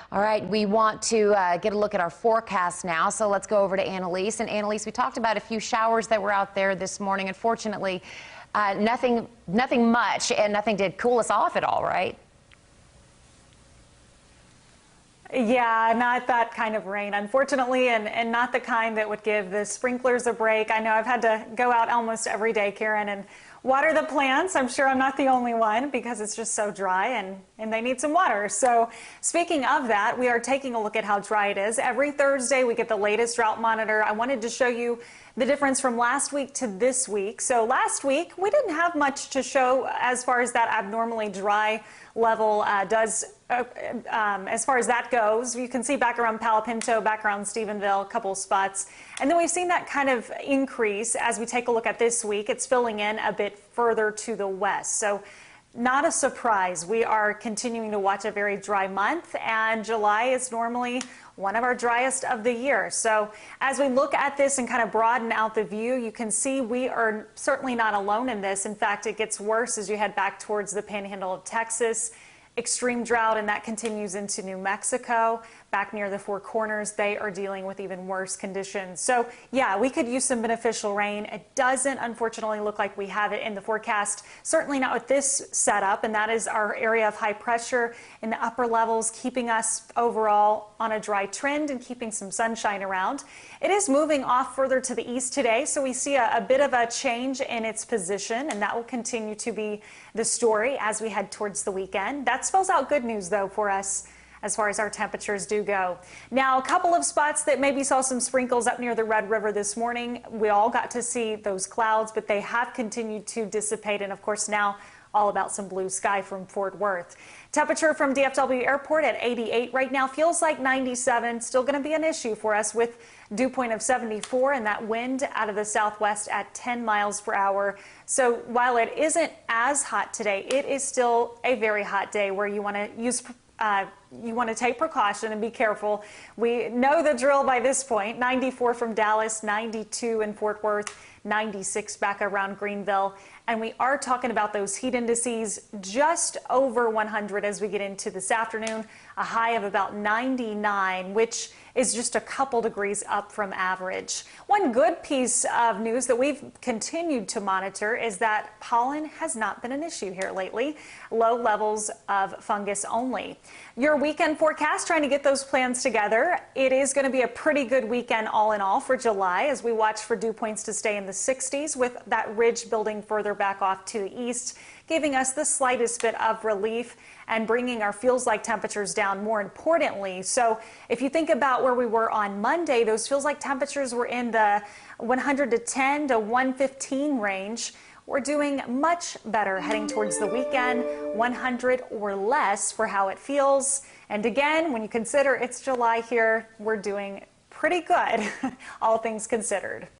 All right, we want to get a look at our forecast now, so let's go over to Annalise. And Annalise, we talked about a few showers that were out there this morning. Unfortunately, nothing much, and nothing did cool us off at all, right? Yeah, not that kind of rain, unfortunately, and not the kind that would give the sprinklers a break. I know I've had to go out almost every day, Karen, and water the plants. I'm sure I'm not the only one because it's just so dry and they need some water. So speaking of that, we are taking a look at how dry it is. Every Thursday we get the latest drought monitor. I wanted to show you the difference from last week to this week. So last week we didn't have much to show as far as that abnormally dry level as far as that goes. You can see back around Palo Pinto, back around Stephenville, a couple spots. And then we've seen that kind of increase as we take a look at this week. It's filling in a bit further to the west. So not a surprise. We are continuing to watch a very dry month, and July is normally one of our driest of the year. So as we look at this and kind of broaden out the view, you can see we are certainly not alone in this. In fact, it gets worse as you head back towards the panhandle of Texas. Extreme drought, and that continues into New Mexico. Back near the Four Corners, they are dealing with even worse conditions. So yeah, we could use some beneficial rain. It doesn't unfortunately look like we have it in the forecast, certainly not with this setup, and that is our area of high pressure in the upper levels, keeping us overall on a dry trend and keeping some sunshine around. It is moving off further to the east today, so we see a bit of a change in its position, and that will continue to be the story as we head towards the weekend. That spells out good news, though, for us as far as our temperatures do go. Now, a couple of spots that maybe saw some sprinkles up near the Red River this morning. We all got to see those clouds, but they have continued to dissipate, and of course now all about some blue sky from Fort Worth. Temperature from DFW Airport at 88 right now, feels like 97. Still going to be an issue for us with dew point of 74 and that wind out of the southwest at 10 miles per hour. So while it isn't as hot today, it is still a very hot day where you want to take precaution and be careful. We know the drill by this point. 94 from Dallas, 92 in Fort Worth, 96 back around Greenville. And we are talking about those heat indices just over 100 as we get into this afternoon, a high of about 99, which is just a couple degrees up from average. One good piece of news that we've continued to monitor is that pollen has not been an issue here lately. Low levels of fungus only. Your weekend forecast, trying to get those plans together. It is going to be a pretty good weekend all in all for July as we watch for dew points to stay in the 60s with that ridge building further back off to the east, giving us the slightest bit of relief and bringing our feels-like temperatures down more importantly. So if you think about where we were on Monday, those feels-like temperatures were in the 110 to 115 range. We're doing much better heading towards the weekend, 100 or less for how it feels. And again, when you consider it's July here, we're doing pretty good, all things considered.